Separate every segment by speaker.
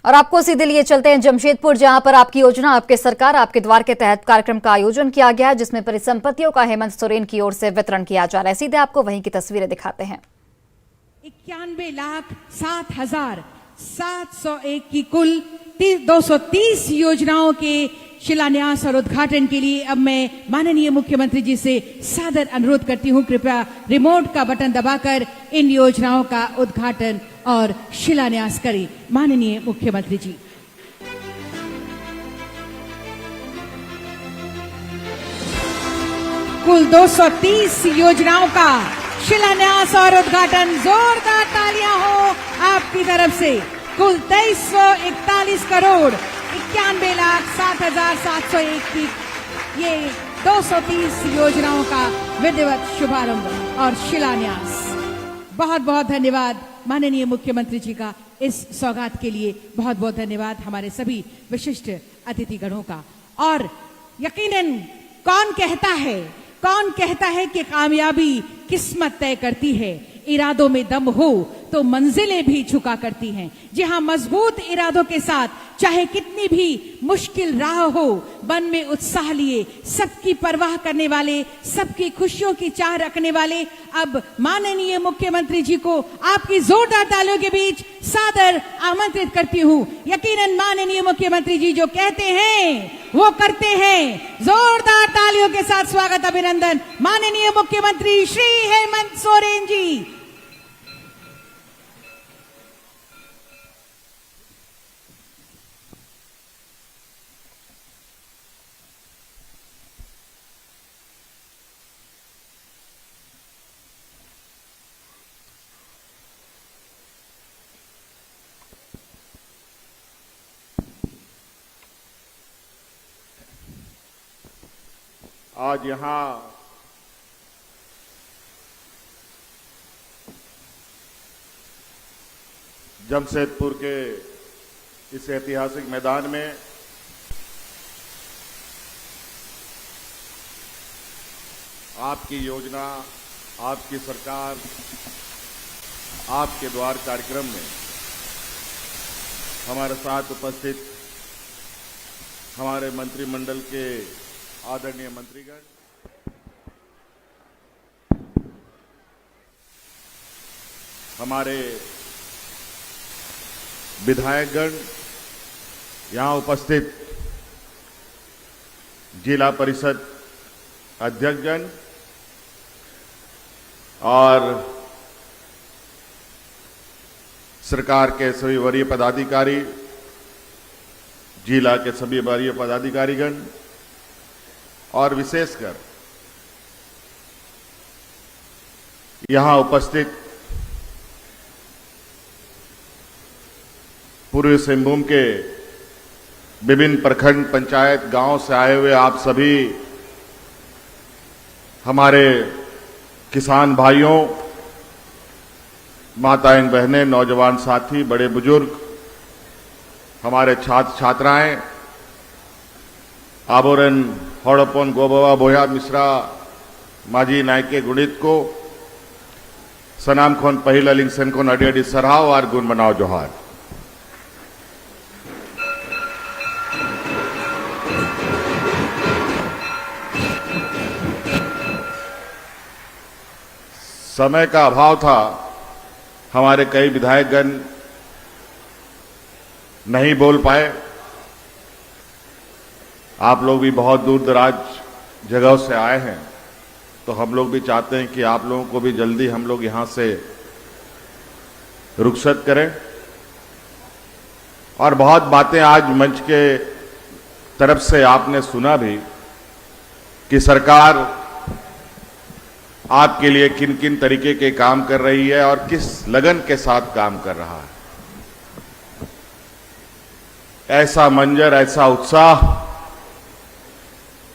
Speaker 1: और आपको सीधे लिए चलते हैं जमशेदपुर, जहां पर आपकी योजना आपके सरकार आपके द्वार के तहत कार्यक्रम का आयोजन किया गया है, जिसमें परिसंपत्तियों का हेमंत सोरेन की ओर से वितरण किया जा रहा है। सीधे आपको वहीं की तस्वीरें दिखाते हैं।
Speaker 2: 91,07,701 की कुल 230 योजनाओं के शिलान्यास और उद्घाटन के लिए अब मैं माननीय मुख्यमंत्री जी से सादर अनुरोध करती हूं, कृपया रिमोट का बटन दबाकर इन योजनाओं का उद्घाटन और शिलान्यास करें। माननीय मुख्यमंत्री जी। कुल 230 योजनाओं का शिलान्यास और उद्घाटन, जोरदार तालियां हो आपकी तरफ से। कुल 2341 करोड़ 91,07,701 की ये 230 योजनाओं का विधिवत शुभारंभ और शिलान्यास। बहुत बहुत धन्यवाद माननीय मुख्यमंत्री जी का इस सौगात के लिए। बहुत बहुत धन्यवाद हमारे सभी विशिष्ट अतिथिगणों का। और यकीनन कौन कहता है कि कामयाबी किस्मत तय करती है, इरादों में दम हो तो मंजिलें भी झुका करती हैं। जी हाँ, मजबूत इरादों के साथ चाहे कितनी भी मुश्किल राह हो, मन में उत्साह लिए सबकी परवाह करने वाले, सबकी खुशियों की चाह रखने वाले, अब माननीय मुख्यमंत्री जी को आपकी जोरदार तालियों के बीच सादर आमंत्रित करती हूँ। यकीनन माननीय मुख्यमंत्री जी जो कहते हैं वो करते हैं। जोरदार तालियों के साथ स्वागत, अभिनंदन माननीय मुख्यमंत्री श्री हेमंत सोरेन जी।
Speaker 3: आज यहां जमशेदपुर के इस ऐतिहासिक मैदान में आपकी योजना, आपकी सरकार, आपके द्वार कार्यक्रम में हमारे साथ उपस्थित हमारे मंत्रिमंडल के आदरणीय मंत्रीगण, हमारे विधायकगण, यहां उपस्थित जिला परिषद अध्यक्षगण और सरकार के सभी वरीय पदाधिकारी, जिला के सभी वरीय पदाधिकारीगण और विशेषकर यहां उपस्थित पूर्वी सिंहभूम के विभिन्न प्रखंड, पंचायत, गांव से आए हुए आप सभी हमारे किसान भाइयों, माताएं, बहनें, नौजवान साथी, बड़े बुजुर्ग, हमारे छात्र छात्राएं, आबोरन हड़पन गोबवा बोया मिश्रा माजी नायके गुणित को सनाम खोन पहिला लिंगसन को अड़ी अड़ी सराव और गुण बनाओ जोहार। समय का अभाव था, हमारे कई विधायकगण नहीं बोल पाए। आप लोग भी बहुत दूर दराज जगहों से आए हैं, तो हम लोग भी चाहते हैं कि आप लोगों को भी जल्दी हम लोग यहां से रुखसत करें। और बहुत बातें आज मंच के तरफ से आपने सुना भी कि सरकार आपके लिए किन किन तरीके के काम कर रही है और किस लगन के साथ काम कर रहा है। ऐसा मंजर, ऐसा उत्साह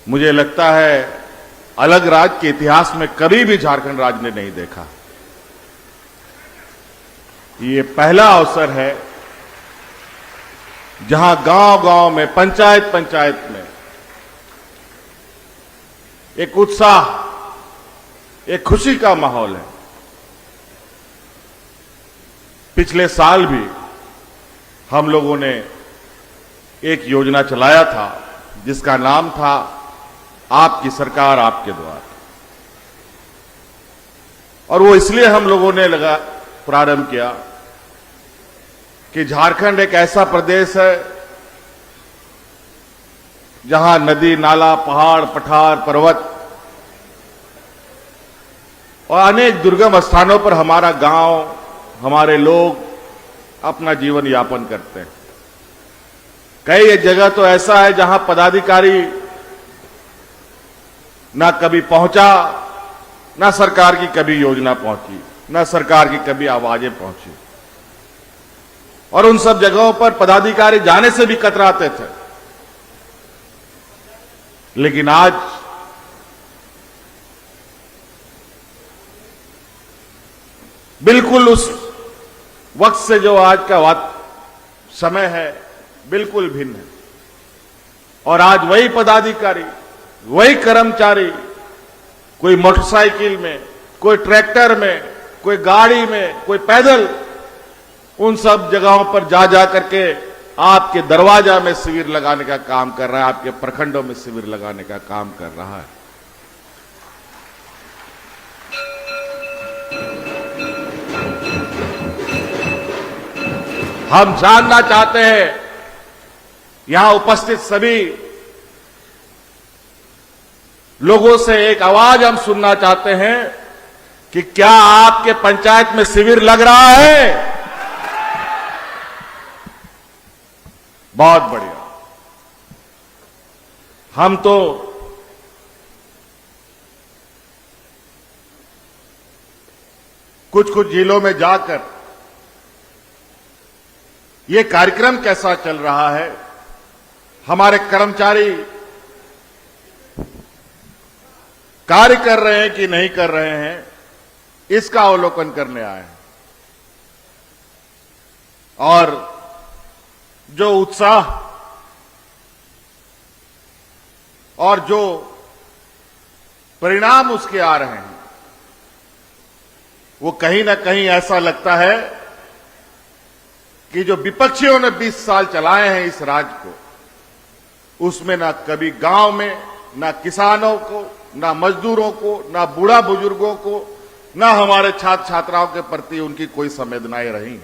Speaker 3: मुझे लगता है अलग राज्य के इतिहास में कभी भी झारखंड राज्य ने नहीं देखा। ये पहला अवसर है जहां गांव-गांव में, पंचायत में एक उत्साह, एक खुशी का माहौल है। पिछले साल भी हम लोगों ने एक योजना चलाया था जिसका नाम था आपकी सरकार आपके द्वार। और वो इसलिए हम लोगों ने प्रारंभ किया कि झारखंड एक ऐसा प्रदेश है जहां नदी नाला पहाड़ पठार पर्वत और अनेक दुर्गम स्थानों पर हमारा गांव हमारे लोग अपना जीवन यापन करते हैं। कई जगह तो ऐसा है जहां पदाधिकारी ना कभी पहुंचा, ना सरकार की कभी योजना पहुंची, ना सरकार की कभी आवाजें पहुंची, और उन सब जगहों पर पदाधिकारी जाने से भी कतराते थे। लेकिन आज बिल्कुल उस वक्त से जो आज का समय है बिल्कुल भिन्न है। और आज वही पदाधिकारी, वही कर्मचारी, कोई मोटरसाइकिल में, कोई ट्रैक्टर में, कोई गाड़ी में, कोई पैदल, उन सब जगहों पर जा जा करके आपके दरवाजा में शिविर लगाने का काम कर रहा है, आपके प्रखंडों में शिविर लगाने का काम कर रहा है। हम जानना चाहते हैं, यहां उपस्थित सभी लोगों से एक आवाज हम सुनना चाहते हैं कि क्या आपके पंचायत में शिविर लग रहा है? बहुत बढ़िया। हम तो कुछ कुछ जिलों में जाकर ये कार्यक्रम कैसा चल रहा है, हमारे कर्मचारी कार्य कर रहे हैं कि नहीं कर रहे हैं, इसका अवलोकन करने आए हैं। और जो उत्साह और जो परिणाम उसके आ रहे हैं, वो कहीं ना कहीं ऐसा लगता है कि जो विपक्षियों ने 20 साल चलाए हैं इस राज्य को, उसमें ना कभी गांव में, ना किसानों को, ना मजदूरों को, ना बूढ़ा बुजुर्गों को, ना हमारे छात्र छात्राओं के प्रति उनकी कोई संवेदनाएं रही।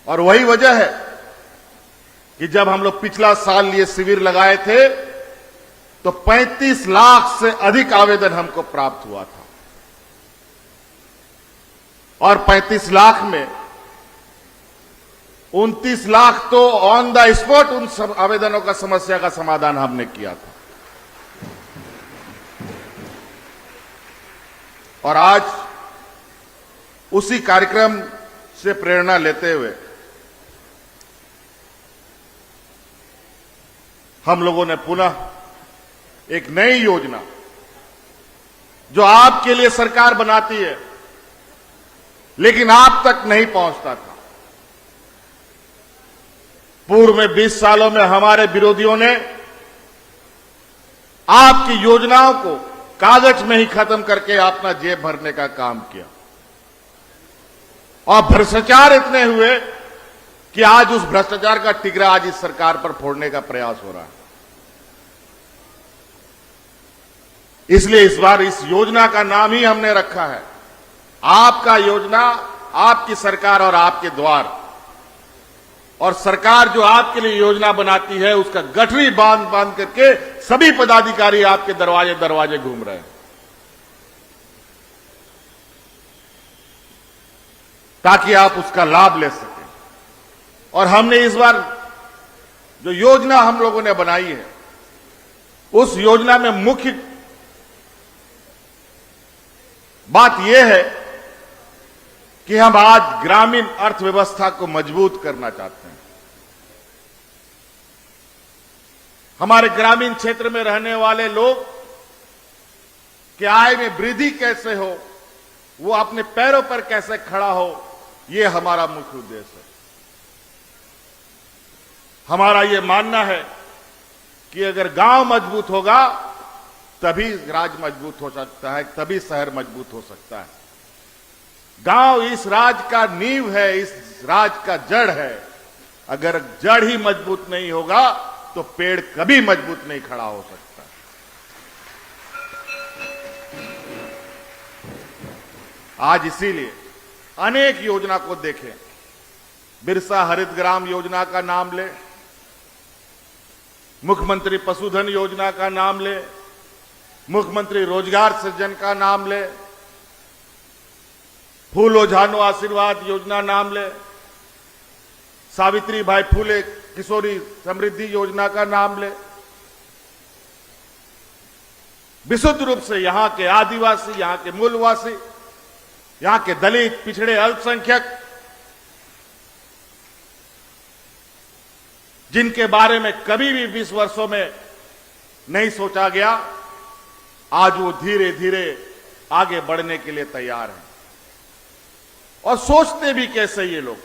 Speaker 3: और वही वजह है कि जब हम लोग पिछला साल ये शिविर लगाए थे तो 35 लाख से अधिक आवेदन हमको प्राप्त हुआ था। और 35 लाख में 29 लाख तो ऑन द स्पॉट उन सब आवेदनों का समस्या का समाधान हमने किया था। और आज उसी कार्यक्रम से प्रेरणा लेते हुए हम लोगों ने पुनः एक नई योजना, जो आपके लिए सरकार बनाती है लेकिन आप तक नहीं पहुंचता था। पूर्व में 20 सालों में हमारे विरोधियों ने आपकी योजनाओं को कागज में ही खत्म करके अपना जेब भरने का काम किया, और भ्रष्टाचार इतने हुए कि आज उस भ्रष्टाचार का टिगरा आज इस सरकार पर फोड़ने का प्रयास हो रहा है। इसलिए इस बार इस योजना का नाम ही हमने रखा है आपका योजना, आपकी सरकार और आपके द्वार। और सरकार जो आपके लिए योजना बनाती है उसका गठरी बांध बांध करके सभी पदाधिकारी आपके दरवाजे दरवाजे घूम रहे हैं, ताकि आप उसका लाभ ले सकें। और हमने इस बार जो योजना हम लोगों ने बनाई है, उस योजना में मुख्य बात यह है कि हम आज ग्रामीण अर्थव्यवस्था को मजबूत करना चाहते हैं। हमारे ग्रामीण क्षेत्र में रहने वाले लोग की आय में वृद्धि कैसे हो, वो अपने पैरों पर कैसे खड़ा हो, ये हमारा मुख्य उद्देश्य है। हमारा ये मानना है कि अगर गांव मजबूत होगा तभी राज्य मजबूत हो सकता है, तभी शहर मजबूत हो सकता है। गांव इस राज्य का नींव है, इस राज्य का जड़ है। अगर जड़ ही मजबूत नहीं होगा तो पेड़ कभी मजबूत नहीं खड़ा हो सकता। आज इसीलिए अनेक योजना को देखें, बिरसा हरित ग्राम योजना का नाम ले, मुख्यमंत्री पशुधन योजना का नाम ले, मुख्यमंत्री रोजगार सृजन का नाम ले, फूलो झानो आशीर्वाद योजना नाम ले, सावित्री भाई फूले किशोरी समृद्धि योजना का नाम ले। विशुद्ध रूप से यहां के आदिवासी, यहां के मूलवासी, यहां के दलित, पिछड़े, अल्पसंख्यक, जिनके बारे में कभी भी 20 वर्षों में नहीं सोचा गया, आज वो धीरे धीरे आगे बढ़ने के लिए तैयार हैं। और सोचते भी कैसे ये लोग,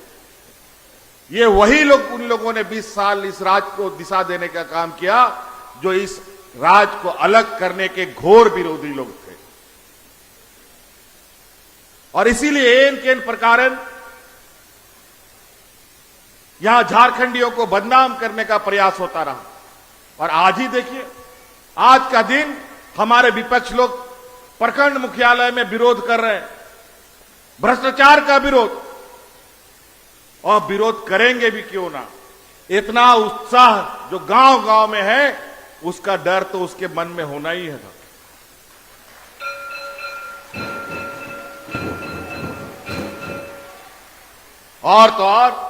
Speaker 3: ये वही लोग, उन लोगों ने 20 साल इस राज्य को दिशा देने का काम किया जो इस राज्य को अलग करने के घोर विरोधी लोग थे। और इसीलिए एन केन प्रकारन यहां झारखंडियों को बदनाम करने का प्रयास होता रहा। और आज ही देखिए, आज का दिन हमारे विपक्ष लोग प्रखंड मुख्यालय में विरोध कर रहे हैं, भ्रष्टाचार का विरोध। और विरोध करेंगे भी क्यों ना, इतना उत्साह जो गांव गांव में है, उसका डर तो उसके मन में होना ही है। और तो और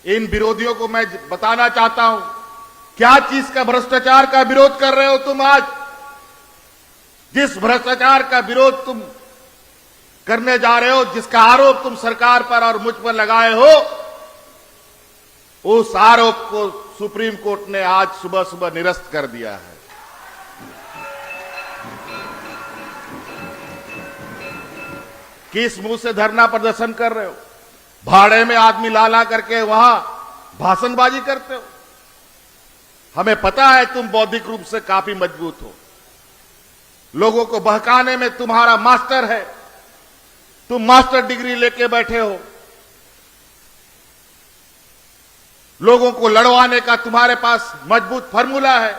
Speaker 3: इन विरोधियों को मैं बताना चाहता हूं, क्या चीज का भ्रष्टाचार का विरोध कर रहे हो तुम आज? जिस भ्रष्टाचार का विरोध तुम करने जा रहे हो, जिसका आरोप तुम सरकार पर और मुझ पर लगाए हो, उस आरोप को सुप्रीम कोर्ट ने आज सुबह सुबह निरस्त कर दिया है। किस मुंह से धरना प्रदर्शन कर रहे हो? भाड़े में आदमी ला करके वहां भाषणबाजी करते हो। हमें पता है तुम बौद्धिक रूप से काफी मजबूत हो, लोगों को बहकाने में तुम्हारा मास्टर है, तुम मास्टर डिग्री लेके बैठे हो, लोगों को लड़वाने का तुम्हारे पास मजबूत फार्मूला है,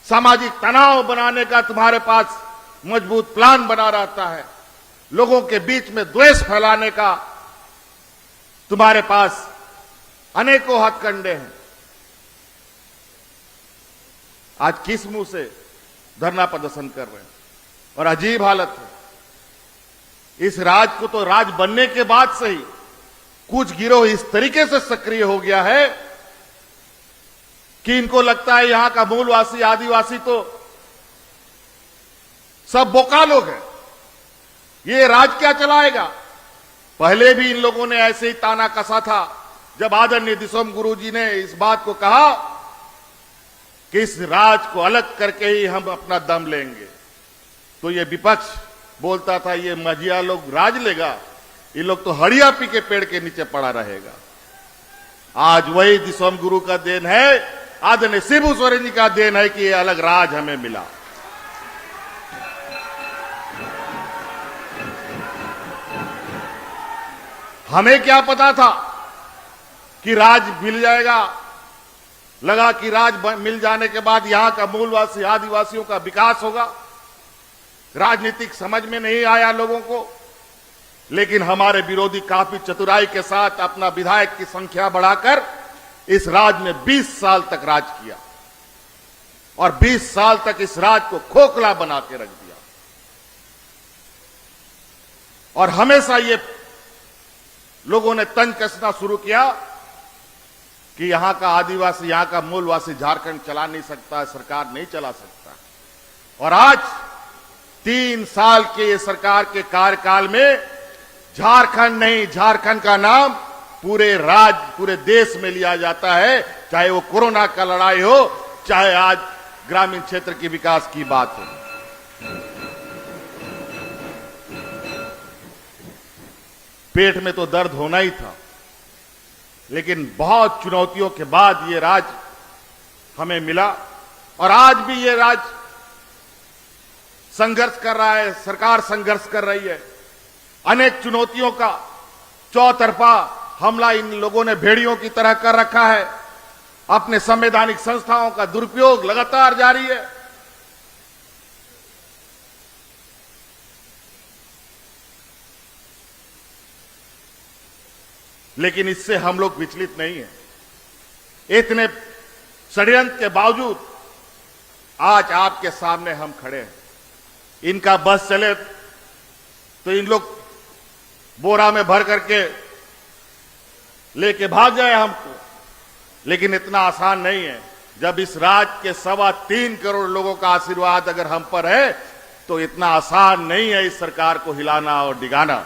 Speaker 3: सामाजिक तनाव बनाने का तुम्हारे पास मजबूत प्लान बना रहता है, लोगों के बीच में द्वेष फैलाने का तुम्हारे पास अनेकों हथकंडे हैं। आज किस मुंह से धरना प्रदर्शन कर रहे हैं? और अजीब हालत है, इस राज को तो राज बनने के बाद से ही कुछ गिरोह इस तरीके से सक्रिय हो गया है कि इनको लगता है यहां का मूलवासी, आदिवासी तो सब बोका लोग हैं, ये राज क्या चलाएगा। पहले भी इन लोगों ने ऐसे ही ताना कसा था, जब आदरणीय दिसोम गुरु जी ने इस बात को कहा कि इस राज को अलग करके ही हम अपना दम लेंगे, तो ये विपक्ष बोलता था ये मजिया लोग राज लेगा, ये लोग तो हड़िया पी के पेड़ के नीचे पड़ा रहेगा। आज वही दिसोम गुरु का देन है, आदरणीय शिबू सोरेन जी का देन है कि ये अलग राज हमें मिला। हमें क्या पता था कि राज मिल जाएगा, लगा कि राज मिल जाने के बाद यहां का मूलवासी, आदिवासियों का विकास होगा। राजनीतिक समझ में नहीं आया लोगों को, लेकिन हमारे विरोधी काफी चतुराई के साथ अपना विधायक की संख्या बढ़ाकर इस राज्य में 20 साल तक राज किया और 20 साल तक इस राज्य को खोखला बना के रख दिया। और हमेशा ये लोगों ने तंज कसना शुरू किया कि यहां का आदिवासी, यहां का मूलवासी झारखंड चला नहीं सकता, सरकार नहीं चला सकता। और आज 3 साल के ये सरकार के कार्यकाल में झारखंड नहीं, झारखंड का नाम पूरे राज्य, पूरे देश में लिया जाता है, चाहे वो कोरोना का लड़ाई हो, चाहे आज ग्रामीण क्षेत्र के विकास की बात हो। पेट में तो दर्द होना ही था, लेकिन बहुत चुनौतियों के बाद ये राज हमें मिला। और आज भी ये राज संघर्ष कर रहा है, सरकार संघर्ष कर रही है, अनेक चुनौतियों का चौतरफा हमला इन लोगों ने भेड़ियों की तरह कर रखा है। अपने संवैधानिक संस्थाओं का दुरुपयोग लगातार जारी है। लेकिन इससे हम लोग विचलित नहीं हैं। इतने षड्यंत्र के बावजूद आज आपके सामने हम खड़े हैं। इनका बस चले तो इन लोग बोरा में भर करके लेके भाग जाए हमको, लेकिन इतना आसान नहीं है। जब इस राज्य के 3.25 करोड़ लोगों का आशीर्वाद अगर हम पर है तो इतना आसान नहीं है इस सरकार को हिलाना और डिगाना।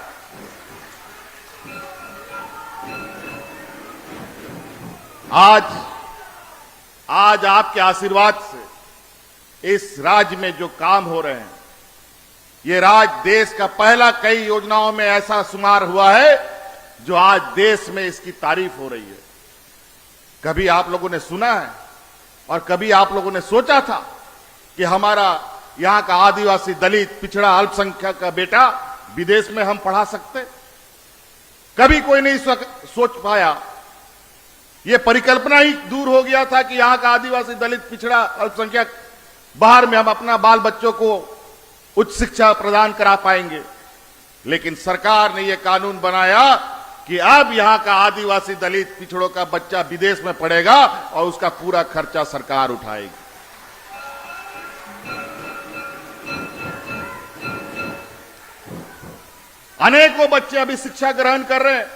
Speaker 3: आज आपके आशीर्वाद से इस राज्य में जो काम हो रहे हैं, ये राज्य देश का पहला कई योजनाओं में ऐसा शुमार हुआ है जो आज देश में इसकी तारीफ हो रही है। कभी आप लोगों ने सुना है और कभी आप लोगों ने सोचा था कि हमारा यहां का आदिवासी, दलित, पिछड़ा, अल्पसंख्यक का बेटा विदेश में हम पढ़ा सकते? कभी कोई नहीं सोच पाया। यह परिकल्पना ही दूर हो गया था कि यहां का आदिवासी, दलित, पिछड़ा, अल्पसंख्यक बाहर में हम अपना बाल बच्चों को उच्च शिक्षा प्रदान करा पाएंगे। लेकिन सरकार ने यह कानून बनाया कि अब यहां का आदिवासी, दलित, पिछड़ों का बच्चा विदेश में पढ़ेगा और उसका पूरा खर्चा सरकार उठाएगी। अनेकों बच्चे अभी शिक्षा ग्रहण कर रहे हैं।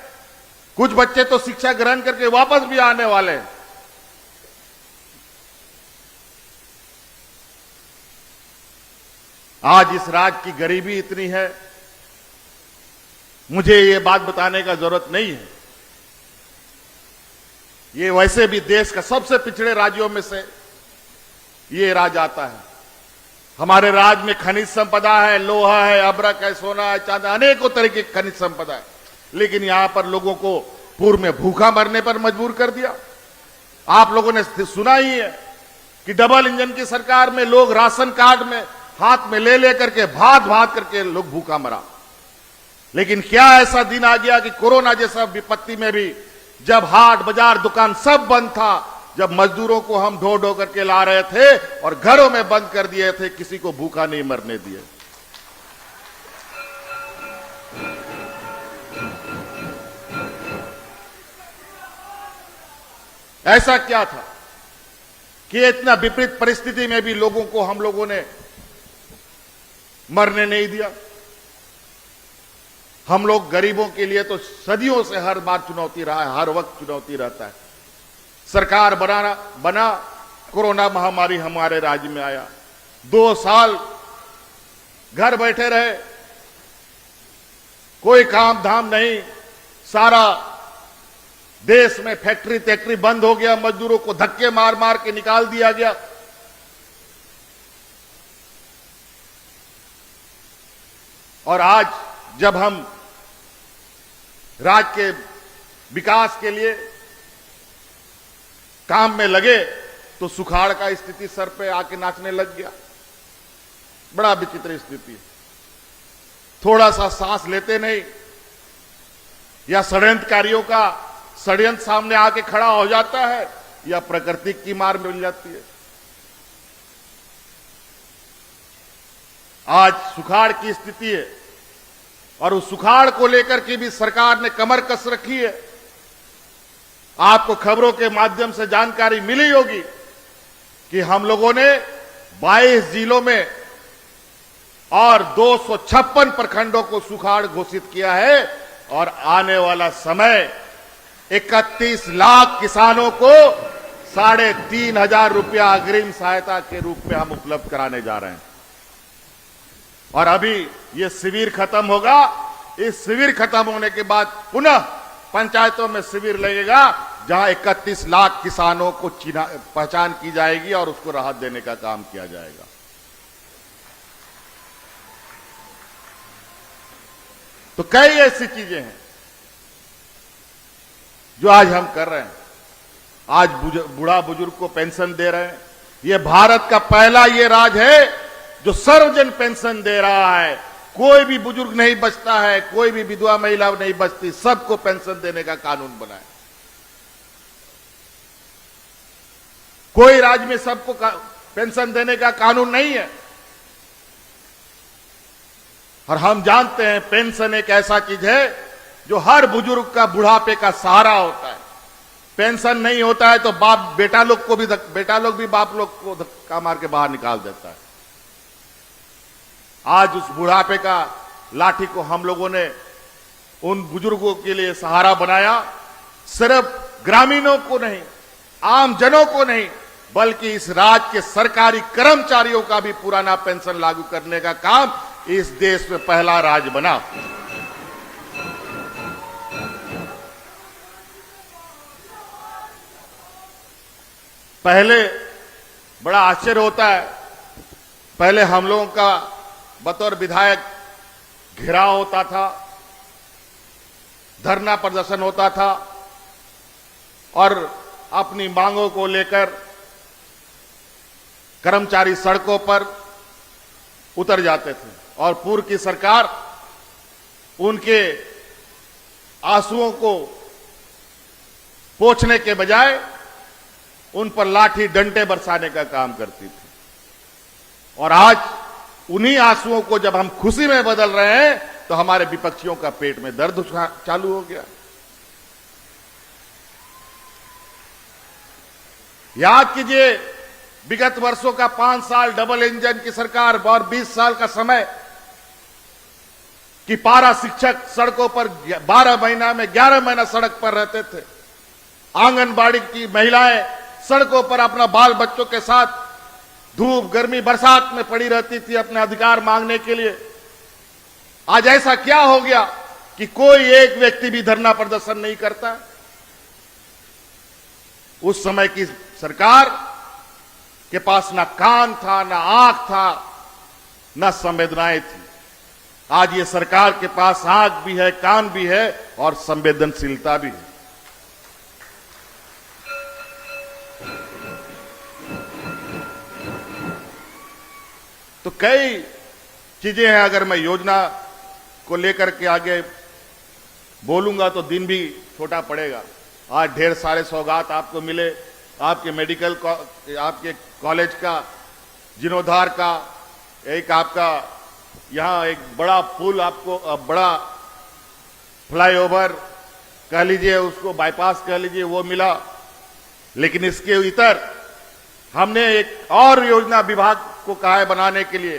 Speaker 3: कुछ बच्चे तो शिक्षा ग्रहण करके वापस भी आने वाले हैं। आज इस राज्य की गरीबी इतनी है, मुझे ये बात बताने का जरूरत नहीं है। ये वैसे भी देश का सबसे पिछड़े राज्यों में से ये राज्य आता है। हमारे राज्य में खनिज संपदा है, लोहा है, अब्रक है, सोना है, चांदी, अनेकों तरह की खनिज संपदा है। लेकिन यहां पर लोगों को पूर्व में भूखा मरने पर मजबूर कर दिया। आप लोगों ने सुना ही है कि डबल इंजन की सरकार में लोग राशन कार्ड में हाथ में ले करके भात करके लोग भूखा मरा। लेकिन क्या ऐसा दिन आ गया कि कोरोना जैसा विपत्ति में भी, जब हाट बाजार दुकान सब बंद था, जब मजदूरों को हम ढो करके ला रहे थे और घरों में बंद कर दिए थे, किसी को भूखा नहीं मरने दिए। ऐसा क्या था कि इतना विपरीत परिस्थिति में भी लोगों को हम लोगों ने मरने नहीं दिया? हम लोग गरीबों के लिए तो सदियों से हर बार चुनौती रहा है, हर वक्त चुनौती रहता है। सरकार बना, कोरोना महामारी हमारे राज्य में आया, 2 साल घर बैठे रहे, कोई काम धाम नहीं, सारा देश में फैक्ट्री बंद हो गया, मजदूरों को धक्के मार मार के निकाल दिया गया। और आज जब हम राज्य के विकास के लिए काम में लगे तो सुखाड़ का स्थिति सर पे आके नाचने लग गया। बड़ा विचित्र स्थिति। थोड़ा सा सांस लेते नहीं, या षड्यंत्रकारियों का षड्यंत्र सामने आके खड़ा हो जाता है, या प्रकृति की मार मिल जाती है। आज सुखाड़ की स्थिति है और उस सुखाड़ को लेकर के भी सरकार ने कमर कस रखी है। आपको खबरों के माध्यम से जानकारी मिली होगी कि हम लोगों ने 22 जिलों में और 256 प्रखंडों को सुखाड़ घोषित किया है और आने वाला समय 31 लाख किसानों को 3,500 रुपया अग्रिम सहायता के रूप में हम उपलब्ध कराने जा रहे हैं। और अभी ये शिविर खत्म होगा। इस शिविर खत्म होने के बाद पुनः पंचायतों में शिविर लगेगा, जहां 31 लाख किसानों को पहचान की जाएगी और उसको राहत देने का काम किया जाएगा। तो कई ऐसी चीजें हैं जो आज हम कर रहे हैं। आज बूढ़ा बुजुर्ग को पेंशन दे रहे हैं। यह भारत का पहला ये राज्य है जो सर्वजन पेंशन दे रहा है। कोई भी बुजुर्ग नहीं बचता है, कोई भी विधवा महिला नहीं बचती, सबको पेंशन देने का कानून बनाए। कोई राज्य में सबको पेंशन देने का कानून नहीं है। और हम जानते हैं पेंशन एक ऐसा चीज है जो हर बुजुर्ग का बुढ़ापे का सहारा होता है। पेंशन नहीं होता है तो बेटा लोग भी बाप लोग को धक्का मार के बाहर निकाल देता है। आज उस बुढ़ापे का लाठी को हम लोगों ने उन बुजुर्गों के लिए सहारा बनाया। सिर्फ ग्रामीणों को नहीं, आम जनों को नहीं, बल्कि इस राज्य के सरकारी कर्मचारियों का भी पुराना पेंशन लागू करने का काम इस देश में पहला राज्य बना। पहले बड़ा आश्चर्य होता है, पहले हम लोगों का बतौर विधायक घेराव होता था, धरना प्रदर्शन होता था और अपनी मांगों को लेकर कर्मचारी सड़कों पर उतर जाते थे और पूर्व की सरकार उनके आंसुओं को पोंछने के बजाय उन पर लाठी डंडे बरसाने का काम करती थी। और आज उन्हीं आंसुओं को जब हम खुशी में बदल रहे हैं तो हमारे विपक्षियों का पेट में दर्द चालू हो गया। याद कीजिए, विगत वर्षों का 5 साल डबल इंजन की सरकार और 20 साल का समय कि पारा शिक्षक सड़कों पर 12 महीना में 11 महीना सड़क पर रहते थे। आंगनबाड़ी की महिलाएं सड़कों पर अपना बाल बच्चों के साथ धूप गर्मी बरसात में पड़ी रहती थी अपने अधिकार मांगने के लिए। आज ऐसा क्या हो गया कि कोई एक व्यक्ति भी धरना प्रदर्शन नहीं करता? उस समय की सरकार के पास ना कान था, ना आंख था, ना संवेदनाएं थी। आज ये सरकार के पास आंख भी है, कान भी है और संवेदनशीलता भी है। तो कई चीजें हैं, अगर मैं योजना को लेकर के आगे बोलूंगा तो दिन भी छोटा पड़ेगा। आज ढेर सारे सौगात आपको मिले, आपके मेडिकल आपके कॉलेज का, जीर्णोद्धार का, एक आपका यहां एक बड़ा पुल, आपको बड़ा फ्लाईओवर कह लीजिए, उसको बाईपास कह लीजिए, वो मिला। लेकिन इसके इतर हमने एक और योजना विभाग को कहा है बनाने के लिए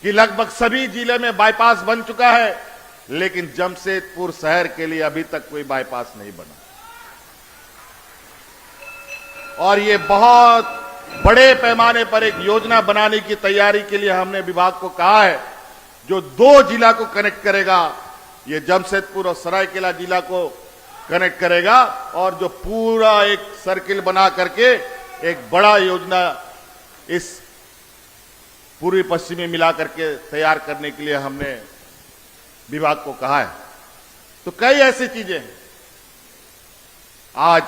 Speaker 3: कि लगभग सभी जिले में बाईपास बन चुका है, लेकिन जमशेदपुर शहर के लिए अभी तक कोई बाईपास नहीं बना। और ये बहुत बड़े पैमाने पर एक योजना बनाने की तैयारी के लिए हमने विभाग को कहा है, जो 2 जिला को कनेक्ट करेगा। ये जमशेदपुर और सरायकेला जिला को कनेक्ट करेगा और जो पूरा एक सर्किल बना करके एक बड़ा योजना इस पूर्वी पश्चिमी मिला करके तैयार करने के लिए हमने विभाग को कहा है। तो कई ऐसी चीजें हैं। आज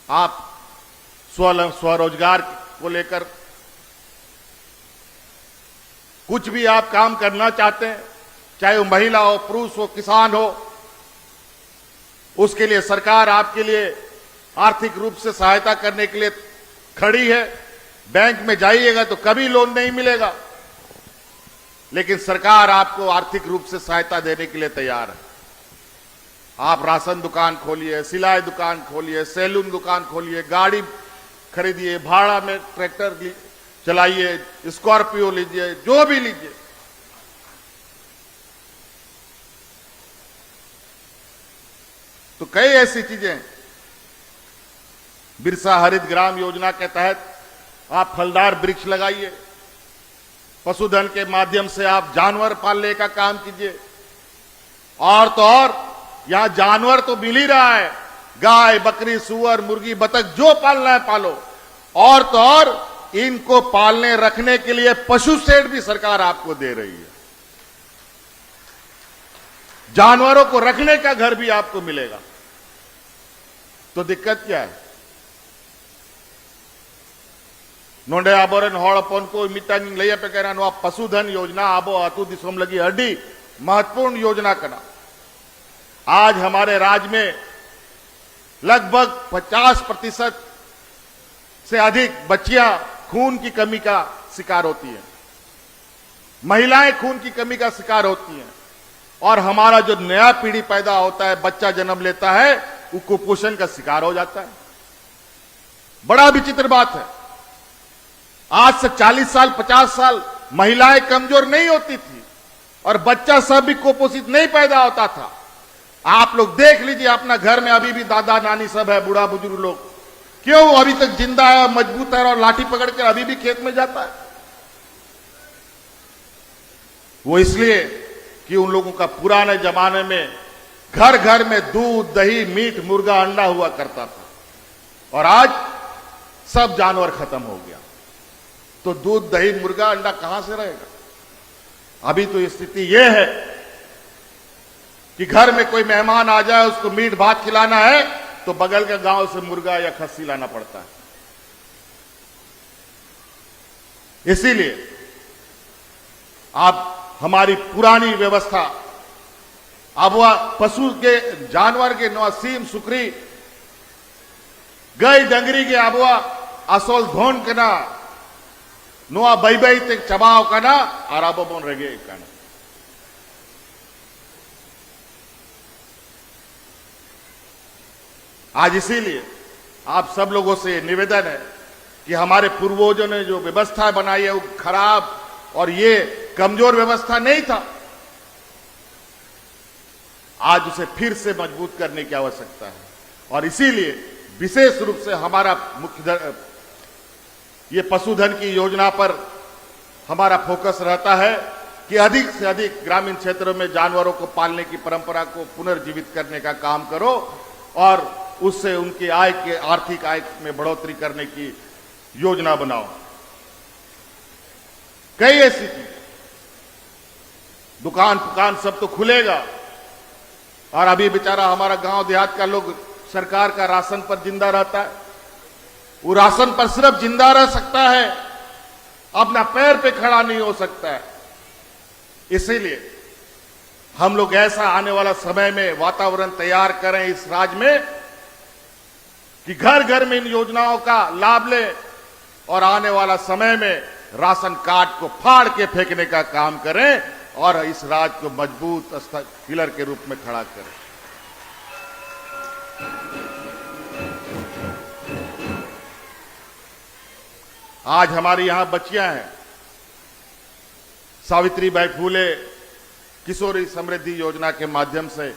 Speaker 3: आप स्वरोजगार को लेकर कुछ भी आप काम करना चाहते हैं, चाहे वो महिला हो, पुरुष हो, किसान हो, उसके लिए सरकार आपके लिए आर्थिक रूप से सहायता करने के लिए खड़ी है। बैंक में जाइएगा तो कभी लोन नहीं मिलेगा, लेकिन सरकार आपको आर्थिक रूप से सहायता देने के लिए तैयार है। आप राशन दुकान खोलिए, सिलाई दुकान खोलिए, सैलून दुकान खोलिए, गाड़ी खरीदिए, भाड़ा में ट्रैक्टर चलाइए, स्कॉर्पियो लीजिए, जो भी लीजिए। तो कई ऐसी चीजें, बिरसा हरित ग्राम योजना के तहत आप फलदार वृक्ष लगाइए, पशुधन के माध्यम से आप जानवर पालने का काम कीजिए। और तो और यहां जानवर तो मिल ही रहा है, गाय, बकरी, सुअर, मुर्गी, बतख, जो पालना है पालो। और तो और इनको पालने रखने के लिए पशु शेड भी सरकार आपको दे रही है। जानवरों को रखने का घर भी आपको मिलेगा। तो दिक्कत क्या है? नोंडे आबोरन हॉड़पन को मीटिंग लैया पे कहना नो पशुधन योजना आबो अतु दिसोम लगी अड्डी महत्वपूर्ण योजना करना। आज हमारे राज्य में लगभग 50% से अधिक बच्चियां खून की कमी का शिकार होती हैं, महिलाएं खून की कमी का शिकार होती हैं, और हमारा जो नया पीढ़ी पैदा होता है, बच्चा जन्म लेता है, वो कुपोषण का शिकार हो जाता है। बड़ा विचित्र बात है। आज से 40 साल 50 साल महिलाएं कमजोर नहीं होती थी और बच्चा सब भी कुपोषित नहीं पैदा होता था। आप लोग देख लीजिए अपना घर में अभी भी दादा नानी सब है, बूढ़ा बुजुर्ग लोग, क्यों वो अभी तक जिंदा है, मजबूत है और लाठी पकड़कर अभी भी खेत में जाता है? वो इसलिए कि उन लोगों का पुराने जमाने में घर घर में दूध दही मीट मुर्गा अंडा हुआ करता था, और आज सब जानवर खत्म हो गया, तो दूध दही मुर्गा अंडा कहां से रहेगा? अभी तो स्थिति यह है कि घर में कोई मेहमान आ जाए, उसको मीट भात खिलाना है तो बगल के गांव से मुर्गा या खस्सी लाना पड़ता है। इसीलिए आप हमारी पुरानी व्यवस्था, अब वह पशु के जानवर के नसीम सुखरी गई डंगरी के अबुआ असोल धोन के ना नुआ बई बई ते चबाव का ना आराबो बोन रगे का ना। आज इसीलिए आप सब लोगों से निवेदन है कि हमारे पूर्वजों ने जो व्यवस्था बनाई है वो खराब और ये कमजोर व्यवस्था नहीं था। आज उसे फिर से मजबूत करने की आवश्यकता है, और इसीलिए विशेष रूप से हमारा मुख्य ये पशुधन की योजना पर हमारा फोकस रहता है कि अधिक से अधिक ग्रामीण क्षेत्रों में जानवरों को पालने की परंपरा को पुनर्जीवित करने का काम करो और उससे उनकी आय के आर्थिक आय में बढ़ोतरी करने की योजना बनाओ। कई ऐसी चीज, दुकान सब तो खुलेगा, और अभी बेचारा हमारा गांव देहात का लोग सरकार का राशन पर जिंदा रहता है। वो राशन पर सिर्फ जिंदा रह सकता है, अपना पैर पे खड़ा नहीं हो सकता है। इसीलिए हम लोग ऐसा आने वाला समय में वातावरण तैयार करें इस राज्य में कि घर घर में इन योजनाओं का लाभ ले, और आने वाला समय में राशन कार्ड को फाड़ के फेंकने का काम करें और इस राज्य को मजबूत पिलर के रूप में खड़ा करें। आज हमारी यहां बच्चियां हैं। सावित्रीबाई फूले किशोरी समृद्धि योजना के माध्यम से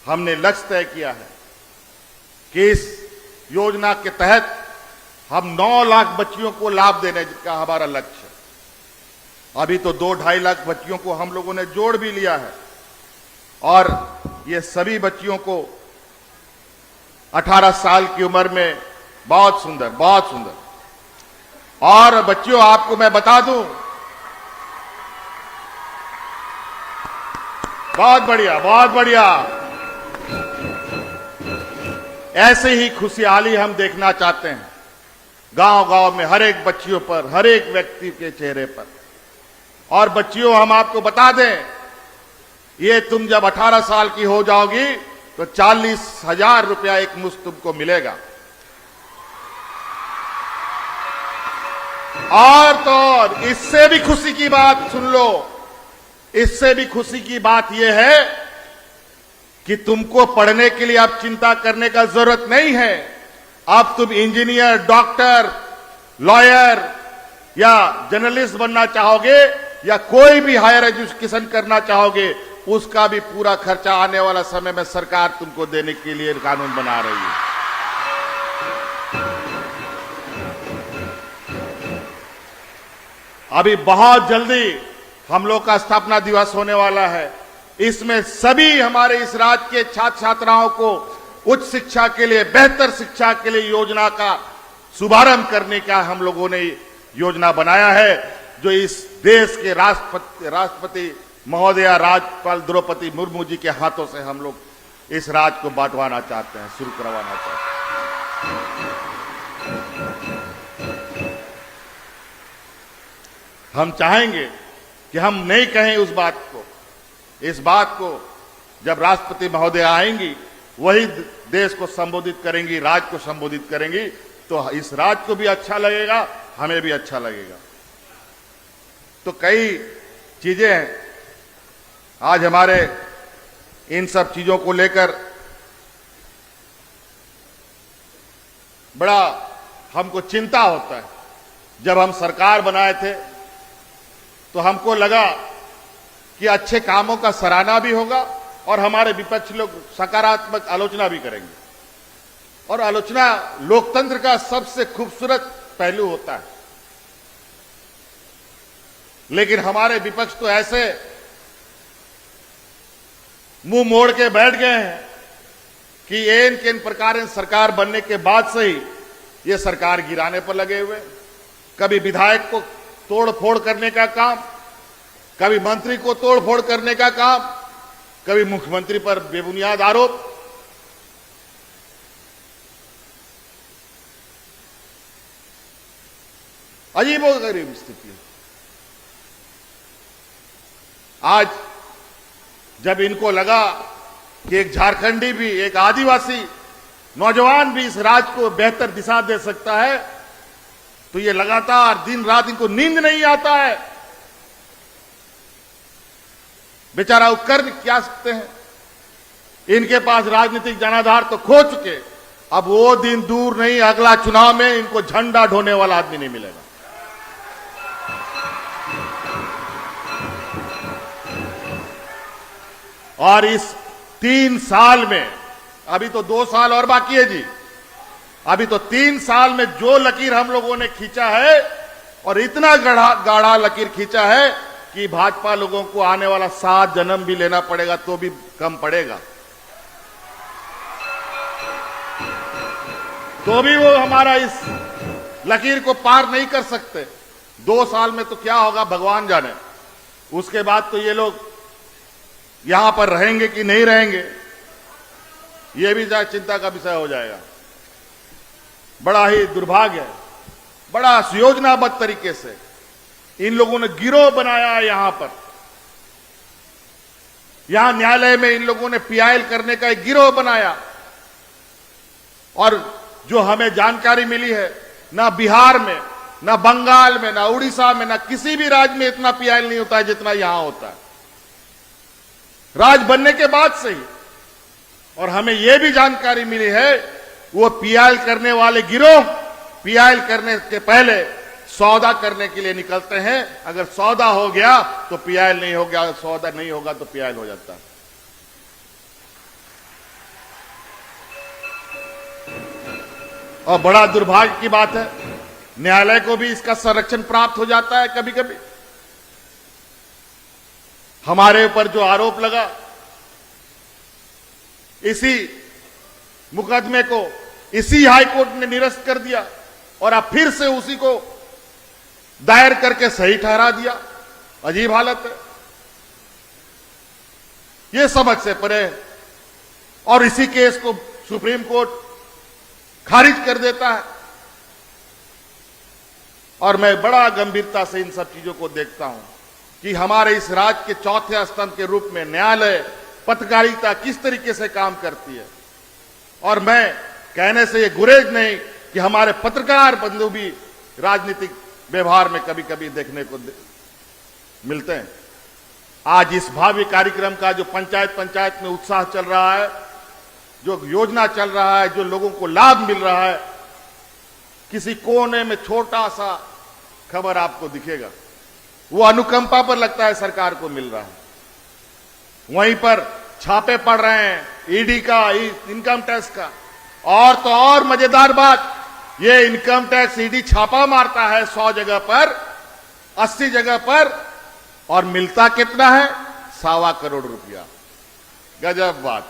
Speaker 3: हमने लक्ष्य तय किया है कि इस योजना के तहत हम 9 लाख बच्चियों को लाभ देने का हमारा लक्ष्य है। अभी तो 2-2.5 लाख बच्चियों को हम लोगों ने जोड़ भी लिया है, और ये सभी बच्चियों को 18 साल की उम्र में बहुत सुंदर। और बच्चियों, आपको मैं बता दूं, बहुत बढ़िया, ऐसे ही खुशहाली हम देखना चाहते हैं गांव-गांव में, हर एक बच्चियों पर, हर एक व्यक्ति के चेहरे पर। और बच्चियों, हम आपको बता दें, ये तुम जब 18 साल की हो जाओगी तो 40,000 रुपया एक मुश्त तुमको मिलेगा। और तो इससे भी खुशी की बात सुन लो, इससे भी खुशी की बात यह है कि तुमको पढ़ने के लिए अब चिंता करने का जरूरत नहीं है। अब तुम इंजीनियर, डॉक्टर, लॉयर या जर्नलिस्ट बनना चाहोगे या कोई भी हायर एजुकेशन करना चाहोगे, उसका भी पूरा खर्चा आने वाला समय में सरकार तुमको देने के लिए कानून बना रही है। अभी बहुत जल्दी हम लोग का स्थापना दिवस होने वाला है। इसमें सभी हमारे इस राज्य के छात्र छात्राओं को उच्च शिक्षा के लिए, बेहतर शिक्षा के लिए योजना का शुभारंभ करने का हम लोगों ने योजना बनाया है, जो इस देश के राष्ट्रपति महोदया राज्यपाल द्रौपदी मुर्मू जी के हाथों से हम लोग इस राज्य को बांटवाना चाहते हैं, शुरू करवाना चाहते हैं। हम चाहेंगे कि हम नहीं कहें उस बात को। इस बात को जब राष्ट्रपति महोदय आएंगी वही देश को संबोधित करेंगी, राज्य को संबोधित करेंगी, तो इस राज्य को भी अच्छा लगेगा, हमें भी अच्छा लगेगा। तो कई चीजें हैं आज हमारे इन सब चीजों को लेकर बड़ा हमको चिंता होता है। जब हम सरकार बनाए थे तो हमको लगा कि अच्छे कामों का सराहना भी होगा और हमारे विपक्षी लोग सकारात्मक आलोचना भी करेंगे, और आलोचना लोकतंत्र का सबसे खूबसूरत पहलू होता है। लेकिन हमारे विपक्ष तो ऐसे मुंह मोड़ के बैठ गए हैं कि एन केन प्रकार सरकार बनने के बाद से ही ये सरकार गिराने पर लगे हुए। कभी विधायक को तोड़ फोड़ करने का काम, कभी मंत्री को तोड़ फोड़ करने का काम, कभी मुख्यमंत्री पर बेबुनियाद आरोप। अजीबोगरीब स्थिति है। आज जब इनको लगा कि एक झारखंडी भी, एक आदिवासी नौजवान भी इस राज्य को बेहतर दिशा दे सकता है, तो ये लगातार दिन रात इनको नींद नहीं आता है। बेचारा वो कर क्या सकते हैं? इनके पास राजनीतिक जनाधार तो खो चुके। अब वो दिन दूर नहीं, अगला चुनाव में इनको झंडा ढोने वाला आदमी नहीं मिलेगा। और इस 3 साल में, अभी तो 2 साल और बाकी है जी, अभी तो 3 साल में जो लकीर हम लोगों ने खींचा है, और इतना गाढ़ा लकीर खींचा है कि भाजपा लोगों को आने वाला 7 जन्म भी लेना पड़ेगा तो भी कम पड़ेगा। तो भी वो हमारा इस लकीर को पार नहीं कर सकते। 2 साल में तो क्या होगा भगवान जाने। उसके बाद तो ये लोग यहां पर रहेंगे कि नहीं रहेंगे, ये भी चिंता का विषय हो जाएगा। बड़ा ही दुर्भाग्य है, बड़ा सुयोजनाबद्ध तरीके से इन लोगों ने गिरोह बनाया है। यहां पर, यहां न्यायालय में इन लोगों ने पीआईएल करने का एक गिरोह बनाया। और जो हमें जानकारी मिली है, ना बिहार में, ना बंगाल में, ना उड़ीसा में, ना किसी भी राज्य में इतना पीआईएल नहीं होता है जितना यहां होता है, राज बनने के बाद से ही। और हमें यह भी जानकारी मिली है, वो पीआईएल करने वाले गिरोह पीआईएल करने के पहले सौदा करने के लिए निकलते हैं। अगर सौदा हो गया तो पीआईएल नहीं हो गया, अगर सौदा नहीं होगा तो पीआईएल हो जाता है। और बड़ा दुर्भाग्य की बात है, न्यायालय को भी इसका संरक्षण प्राप्त हो जाता है कभी कभी। हमारे ऊपर जो आरोप लगा, इसी मुकदमे को इसी हाईकोर्ट ने निरस्त कर दिया और अब फिर से उसी को दायर करके सही ठहरा दिया। अजीब हालत है, यह समझ से परे है। और इसी केस को सुप्रीम कोर्ट खारिज कर देता है। और मैं बड़ा गंभीरता से इन सब चीजों को देखता हूं कि हमारे इस राज्य के चौथे स्तंभ के रूप में न्यायालय, पत्रकारिता किस तरीके से काम करती है। और मैं कहने से ये गुरेज नहीं कि हमारे पत्रकार बंधु भी राजनीतिक व्यवहार में कभी कभी देखने को मिलते हैं। आज इस भावी कार्यक्रम का जो पंचायत में उत्साह चल रहा है, जो योजना चल रहा है, जो लोगों को लाभ मिल रहा है, किसी कोने में छोटा सा खबर आपको दिखेगा, वो अनुकंपा पर लगता है सरकार को मिल रहा है। वहीं पर छापे पड़ रहे हैं ईडी का, इनकम टैक्स का। और तो और मजेदार बात, ये इनकम टैक्स ईडी छापा मारता है 100 जगह पर, 80 जगह पर, और मिलता कितना है? 1.25 करोड़ रुपया। गजब बात।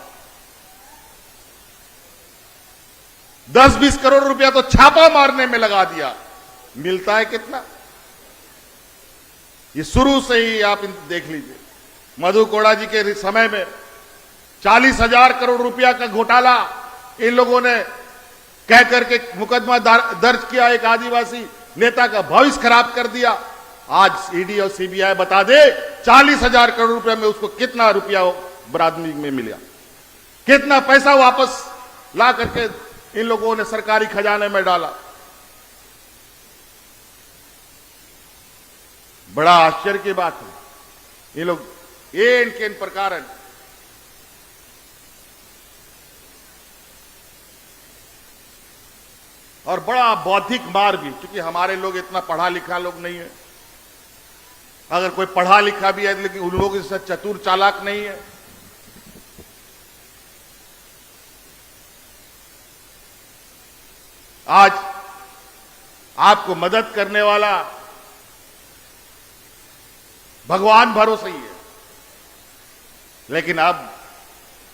Speaker 3: 10-20 करोड़ रुपया तो छापा मारने में लगा दिया, मिलता है कितना? ये शुरू से ही आप देख लीजिए। मधु कोड़ा जी के समय में 40,000 करोड़ रुपया का घोटाला इन लोगों ने कह करके मुकदमा दर्ज किया, एक आदिवासी नेता का भविष्य खराब कर दिया। आज ईडी और सीबीआई बता दे 40,000 करोड़ रुपए में उसको कितना रुपया बरादरी में मिला, कितना पैसा वापस ला करके इन लोगों ने सरकारी खजाने में डाला। बड़ा आश्चर्य की बात है। ये लोग एन केन प्रकार और बड़ा बौद्धिक मार भी, क्योंकि हमारे लोग इतना पढ़ा लिखा लोग नहीं है। अगर कोई पढ़ा लिखा भी है लेकिन उन लोग इससे चतुर चालाक नहीं है। आज आपको मदद करने वाला भगवान भरोसे ही है, लेकिन अब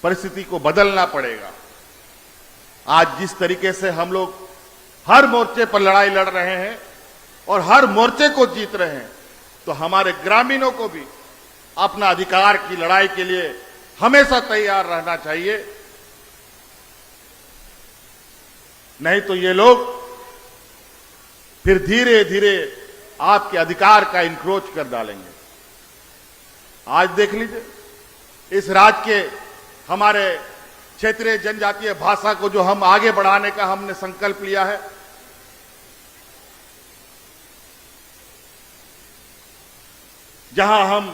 Speaker 3: परिस्थिति को बदलना पड़ेगा। आज जिस तरीके से हम लोग हर मोर्चे पर लड़ाई लड़ रहे हैं और हर मोर्चे को जीत रहे हैं, तो हमारे ग्रामीणों को भी अपना अधिकार की लड़ाई के लिए हमेशा तैयार रहना चाहिए। नहीं तो ये लोग फिर धीरे धीरे आपके अधिकार का इंक्रोच कर डालेंगे। आज देख लीजिए, इस राज्य के हमारे क्षेत्रीय जनजातीय भाषा को जो हम आगे बढ़ाने का हमने संकल्प लिया है, जहां हम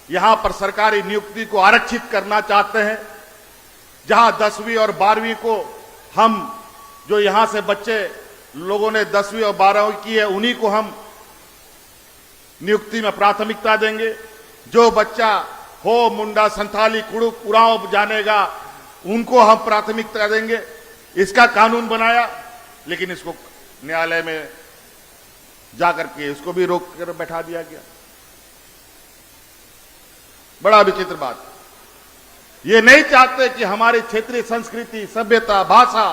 Speaker 3: यहां पर सरकारी नियुक्ति को आरक्षित करना चाहते हैं, जहां 10वीं और 12वीं को हम जो यहां से बच्चे लोगों ने 10वीं और 12वीं की है उन्हीं को हम नियुक्ति में प्राथमिकता देंगे। जो बच्चा हो मुंडा संथाली कुड़ुक उरांव जानेगा उनको हम प्राथमिकता देंगे। इसका कानून बनाया, लेकिन इसको न्यायालय में जाकर के इसको भी रोक कर बैठा दिया गया। बड़ा विचित्र बात। ये नहीं चाहते कि हमारी क्षेत्रीय संस्कृति, सभ्यता, भाषा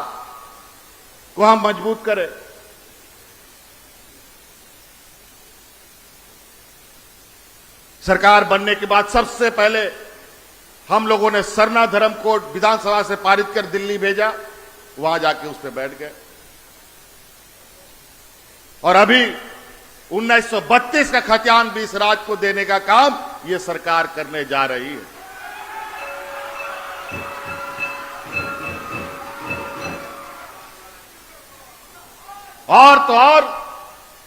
Speaker 3: को हम मजबूत करें। सरकार बनने के बाद सबसे पहले हम लोगों ने सरना धर्म कोड विधानसभा से पारित कर दिल्ली भेजा, वहां जाके उस पर बैठ गए। और अभी 1932 का खतियान भी इस राज्य को देने का काम ये सरकार करने जा रही है। और तो और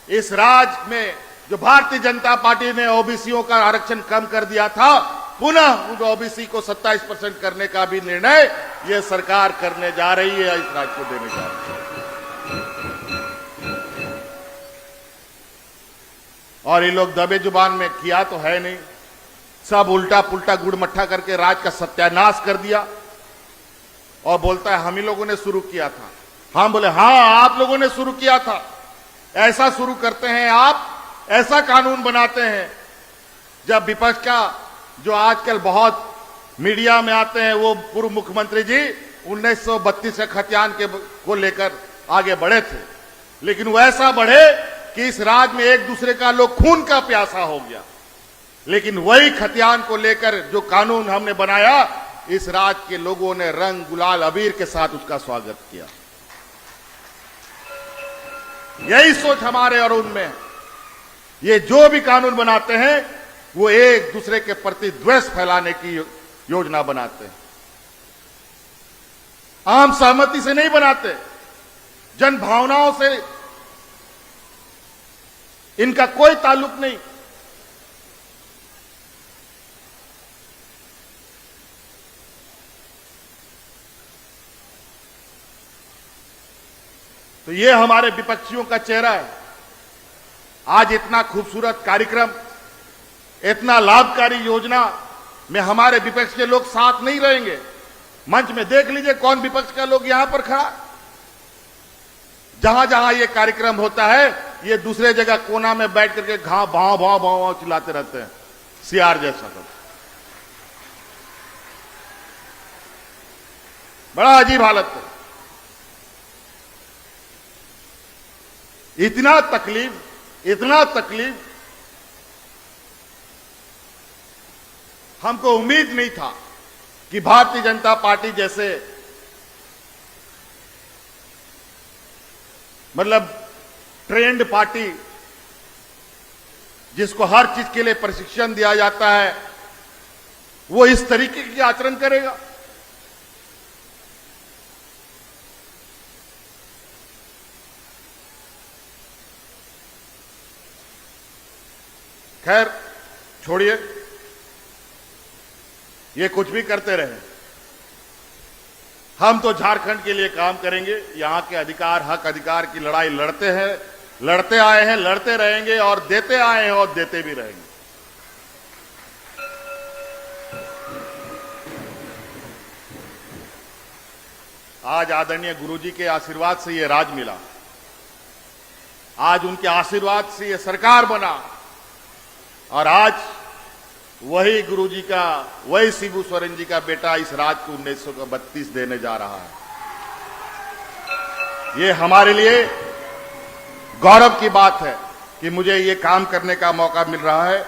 Speaker 3: इस राज्य में जो भारतीय जनता पार्टी ने ओबीसीओं का आरक्षण कम कर दिया था, पुनः उन ओबीसी को 27% करने का भी निर्णय ये सरकार करने जा रही है, इस राज्य को देने जा रही है। और ये लोग दबे जुबान में किया तो है नहीं, सब उल्टा पुल्टा गुड़ मट्ठा करके राज्य का सत्यानाश कर दिया और बोलता है हम ही लोगों ने शुरू किया था। हम बोले हाँ, आप लोगों ने शुरू किया था। ऐसा शुरू करते हैं आप, ऐसा कानून बनाते हैं जब विपक्ष का जो आजकल बहुत मीडिया में आते हैं वो पूर्व मुख्यमंत्री जी 1932 के खतियान को लेकर आगे बढ़े थे, लेकिन वो ऐसा बढ़े कि इस राज्य में एक दूसरे का लोग खून का प्यासा हो गया। लेकिन वही खतियान को लेकर जो कानून हमने बनाया, इस राज्य के लोगों ने रंग गुलाल अबीर के साथ उसका स्वागत किया। यही सोच हमारे और उनमें है। ये जो भी कानून बनाते हैं वो एक दूसरे के प्रति द्वेष फैलाने की योजना बनाते हैं, आम सहमति से नहीं बनाते, जन भावनाओं से इनका कोई ताल्लुक नहीं। तो ये हमारे विपक्षियों का चेहरा है। आज इतना खूबसूरत कार्यक्रम, इतना लाभकारी योजना में हमारे विपक्ष के लोग साथ नहीं रहेंगे। मंच में देख लीजिए कौन विपक्ष का लोग यहां पर खड़ा। जहां जहां ये कार्यक्रम होता है ये दूसरे जगह कोना में बैठ करके घाव भाव भाव भाव चिल्लाते रहते हैं, सियार जैसा। तो बड़ा अजीब हालत है। इतना तकलीफ हमको उम्मीद नहीं था कि भारतीय जनता पार्टी जैसे मतलब ट्रेंड पार्टी जिसको हर चीज के लिए प्रशिक्षण दिया जाता है, वो इस तरीके की आचरण करेगा? खैर छोड़िए, ये कुछ भी करते रहे, हम तो झारखंड के लिए काम करेंगे। यहां के अधिकार, हक अधिकार की लड़ाई लड़ते हैं, लड़ते आए हैं, लड़ते रहेंगे और देते आए हैं और देते भी रहेंगे। आज आदरणीय गुरुजी के आशीर्वाद से ये राज मिला, आज उनके आशीर्वाद से ये सरकार बना, और आज वही गुरुजी का, वही शिबू सोरेन जी का बेटा इस राज को 1932 देने जा रहा है। ये हमारे लिए गौरव की बात है कि मुझे ये काम करने का मौका मिल रहा है,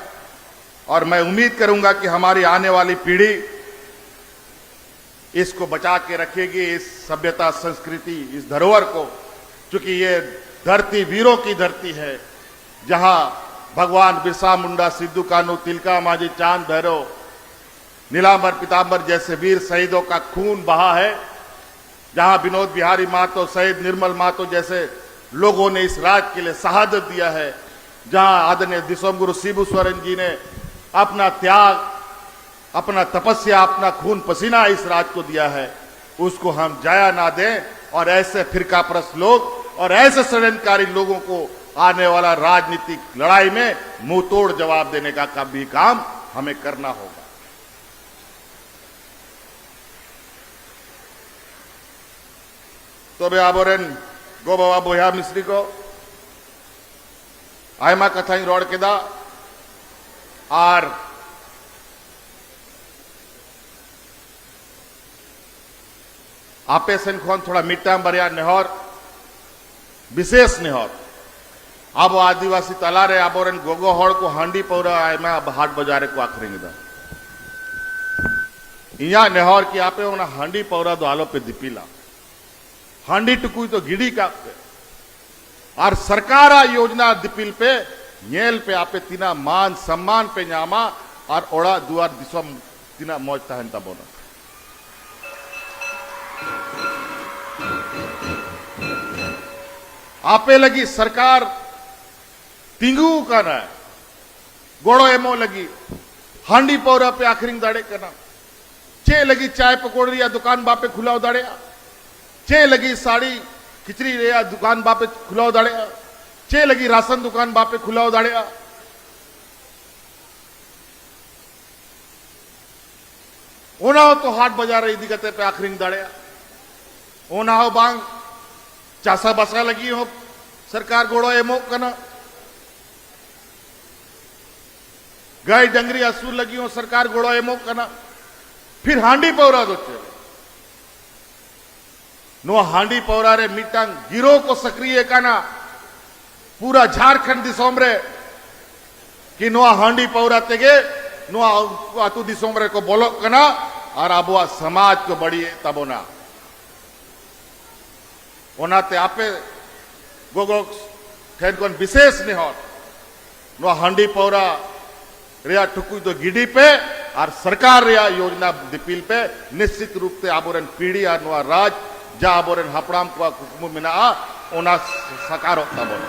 Speaker 3: और मैं उम्मीद करूंगा कि हमारी आने वाली पीढ़ी इसको बचा के रखेगी, इस सभ्यता, संस्कृति, इस धरोहर को, क्योंकि ये धरती वीरों की धरती है, जहां भगवान बिरसा मुंडा, सिद्धू कान्हू, तिलका मांझी, चांद भैरव, नीलांबर पीतांबर जैसे वीर शहीदों का खून बहा है, जहां विनोद बिहारी महतो, शहीद निर्मल महतो जैसे लोगों ने इस राज के लिए शहादत दिया है, जहां आदरणीय दिसोमगुरु शिबू सोरेन जी ने अपना त्याग, अपना तपस्या, अपना खून पसीना इस राज को दिया है, उसको हम जाया ना दें, और ऐसे फिरकापरस्त लोग और ऐसे षड्यंत्रकारी लोगों को आने वाला राजनीतिक लड़ाई में मुंह तोड़ जवाब देने का भी काम हमें करना होगा। तो बे आबोरेन गो बाबा बोया मिस्त्री को आयमा कथाई रोड के दा, और आपे सेन खोन थोड़ा मिट्टाम बरिया नेहर, विशेष नेहर अब आदिवासी तलारे आबोरेन गोगो हड़ को हांडी पौरा आयमा हाट बाजारे को आखरेंगे दा इया नेहर की आपे उना हांडी पौरा दो आलो पे दिपीला हांडी टुकुई तो गिड़ी का पे, और सरकारा योजना दिपिल पे नेल पे आपे तीना मान सम्मान पे न्यामा, और ओड़ा दुआर दिसम तीना मौज तहनता बोना। आपे लगी सरकार तिंगू करना है, गोड़ो एमो लगी हांडी पौरा पे आखिरी दाड़े करना, चे लगी चाय पकौड़ी या दुकान बापे खुलाओ दाड़े, चे लगी साड़ी खिचड़ी रे या दुकान बापे खुलाओ दाड़े, चे लगी राशन दुकान बापे खुलाओ दाड़े, ओना हो तो हाट बाजार इदी कते पे आखिरी दाड़े, ओना हो बांग चासा बसा लगी हो सरकार गोड़ो एमो कना, गाय डंगरी असूल लगी हो सरकार गोड़ो एमो कना, फिर हांडी पौरा दो चले नो हांडी पौरा रे मीटांग गिरो को सक्रिय कना पूरा झारखंड दिसोमरे कि नो हांडी पौरा तेगे नो आतु दिसोमरे को बोलो कना, और अब समाज को बड़ी तबोना ओनाते आपे गोगो ठेन कोन विशेष नेहर नो हांडी पौरा रिया टुकुई तो गिडी पे, और सरकार रिया योजना दिपिल पे निश्चित रूप से आबोरन पीढ़ी और नुआ राज जा आबोरन हापड़ाम को कुकुम मिना ओना सकार होता बोल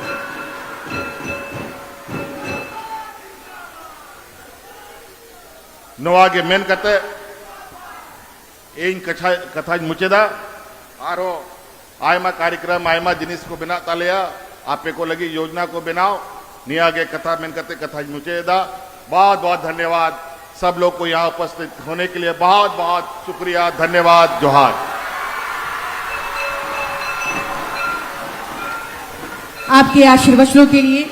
Speaker 3: नवा के मेन कते इन कथा मुचेदा आरो आयमा कार्यक्रम आयमा जिनिस को बिना तालिया आपे को लगी योजना को बनाओ निया के कथा मेन कते कथा मुचेदा। बहुत बहुत धन्यवाद सब लोग को यहाँ उपस्थित होने के लिए, बहुत बहुत शुक्रिया, धन्यवाद, जोहार।
Speaker 2: आपके आशीर्वचनों के लिए,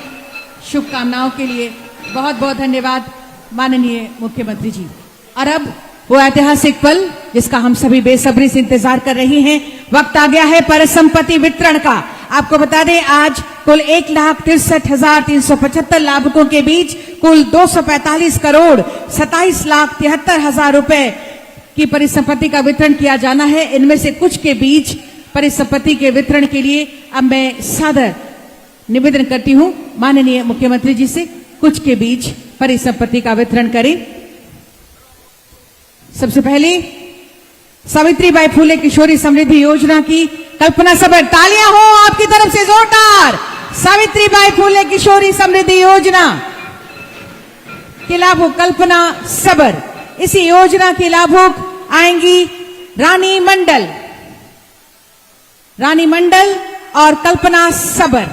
Speaker 2: शुभकामनाओं के लिए बहुत बहुत धन्यवाद माननीय मुख्यमंत्री जी। और अब वो ऐतिहासिक पल जिसका हम सभी बेसब्री से इंतजार कर रहे हैं, वक्त आ गया है परिसंपत्ति वितरण का। आपको बता दें आज कुल 1,63,375 लाभुकों के बीच कुल 245 करोड़ 27,73,000 रुपए की परिसंपत्ति का वितरण किया जाना है। इनमें से कुछ के बीच परिसंपत्ति के वितरण के लिए अब मैं सादर निवेदन करती हूं माननीय मुख्यमंत्री जी से। कुछ के बीच परिसंपत्ति का वितरण करें। सबसे पहले सावित्रीबाई फुले किशोरी समृद्धि योजना की कल्पना सबर, तालियां हो आपकी तरफ से जोरदार। सावित्रीबाई फुले किशोरी समृद्धि योजना के लाभुक कल्पना सबर। इसी योजना की लाभुक आएंगी रानी मंडल और कल्पना सबर।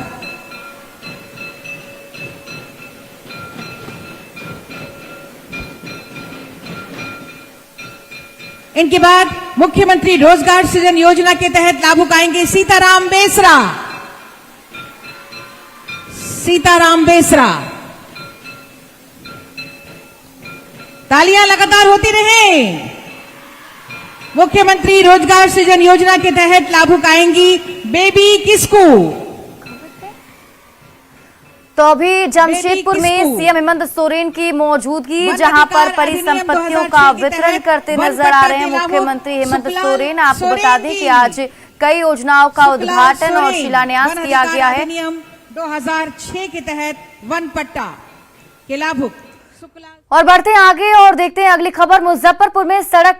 Speaker 2: इनके बाद मुख्यमंत्री रोजगार सृजन योजना के तहत लाभुक आएंगे सीताराम बेसरा। तालियां लगातार होती रहे। मुख्यमंत्री रोजगार सृजन योजना के तहत लाभुक आएंगी बेबी किस्कू।
Speaker 1: तो अभी जमशेदपुर में सीएम हेमंत सोरेन की मौजूदगी, जहां पर परिसंपत्तियों का वितरण करते नजर आ रहे हैं मुख्यमंत्री हेमंत सोरेन। आपको बता दें कि आज कई योजनाओं का उद्घाटन और शिलान्यास किया गया है।
Speaker 2: 2006 के तहत वन पट्टा के लाभुक।
Speaker 1: और बढ़ते हैं आगे और देखते हैं अगली खबर। मुजफ्फरपुर में सड़क